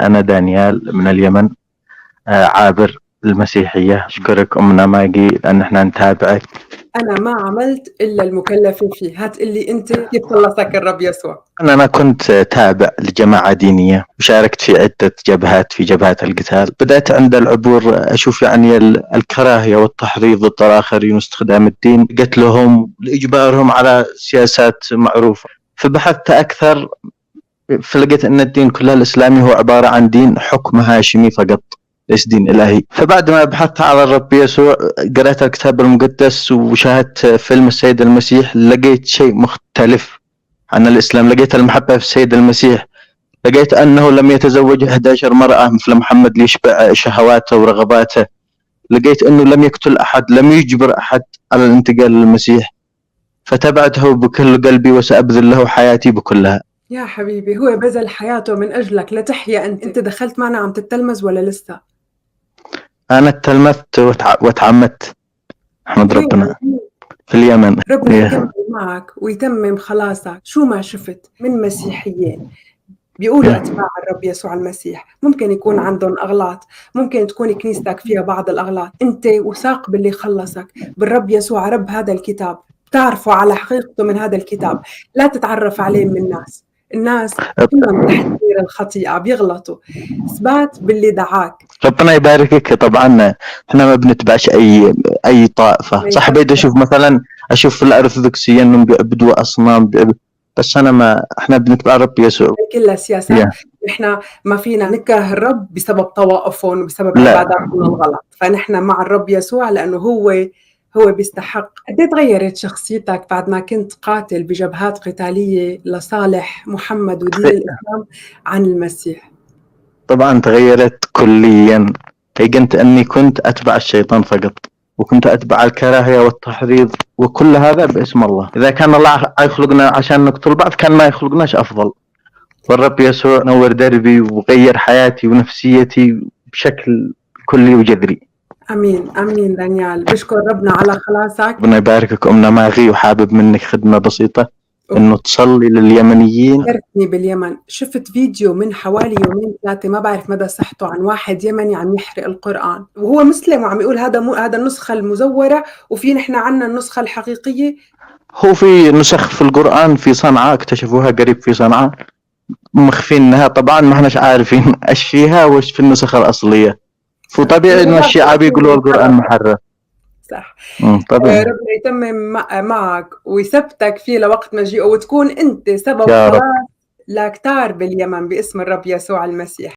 أنا دانيال من اليمن، عابر المسيحية. أشكرك أمنا ماجي لأن احنا نتابعك. أنا ما عملت إلا المكلف فيه، هتقلي أنت كيف خلصك الرب يسوع؟ أنا كنت تابع لجماعة دينية وشاركت في عدة جبهات في جبهات القتال. بدأت عند العبور أشوف يعني الكراهية والتحريض ضد الآخرين واستخدام الدين قتلهم لإجبارهم على سياسات معروفة. فبحثت أكثر فلقيت أن الدين كله الإسلامي هو عبارة عن دين حكم هاشمي فقط، ليس دين إلهي. فبعد ما بحثت على الرب يسوع قرأت الكتاب المقدس وشاهدت فيلم السيد المسيح، لقيت شيء مختلف عن الإسلام. لقيت المحبة في السيد المسيح، لقيت أنه لم يتزوج 11 مرأة مثل محمد ليشبع شهواته ورغباته. لقيت أنه لم يقتل أحد، لم يجبر أحد على الانتقال للمسيح. فتبعته بكل قلبي وسأبذل له حياتي بكلها. يا حبيبي، هو بذل حياته من أجلك لتحيا أنت دخلت معنا عم تتلمذ ولا لسه؟ أنا اتلمذت وتعمدت. أحمد ربنا في اليمن. ربنا يكمل معك ويتمم خلاصك. شو ما شفت من مسيحيين بيقولوا أتباع الرب يسوع المسيح، ممكن يكون عندهم أغلاط، ممكن تكون كنيستك فيها بعض الأغلاط، أنت وثاق باللي خلصك بالرب يسوع رب هذا الكتاب، تعرفوا على حقيقته من هذا الكتاب، لا تتعرف عليه من الناس كلهم تحت سير الخطيئة بيغلطوا. اثبات باللي دعاك. ربنا يباركك. طبعا احنا ما بنتبعش اي طائفه. صح، بدي اشوف في الارثوذكسيه انهم بيعبدوا اصنام، بس انا ما احنا بنتبع الرب يسوع. كلها سياسات. احنا ما فينا نكره الرب بسبب طوائفهم وبسبب عباداتهم الغلط، فنحن مع الرب يسوع لانه هو بيستحق. قد ايه تغيرت شخصيتك بعد ما كنت قاتل بجبهات قتاليه لصالح محمد ودين الاسلام عن المسيح؟ طبعا تغيرت كليا. يقنت اني كنت اتبع الشيطان فقط، وكنت اتبع الكراهيه والتحريض، وكل هذا باسم الله. اذا كان الله يخلقنا عشان نقتل بعض كان ما يخلقناش افضل. والرب يسوع نور دربي وغير حياتي ونفسيتي بشكل كلي وجذري. امين امين. دانيال، بشكر ربنا على خلاصك. ربنا يباركك أمنا ماغي، وحابب منك خدمة بسيطة انه تصلي لليمنيين. ذكرتني باليمن، شفت فيديو من حوالي يومين ثلاثة ما بعرف مدى صحته عن واحد يمني عم يحرق القرآن وهو مسلم وعم يقول هذا النسخة المزورة وفي نحن عنا النسخة الحقيقية. هو في نسخ في القرآن في صنعاء اكتشفوها قريب في صنعاء مخفينها، طبعا ما احناش عارفين ايش فيها وايش في النسخ الأصلية. فطبيعي انه الشيعة بيقولوا القرآن محرف. صح. طبعا. ربنا يتمم معك ويثبتك فيه لوقت مجيئه وتكون انت سبب خلاص لكتار باليمن باسم الرب يسوع المسيح.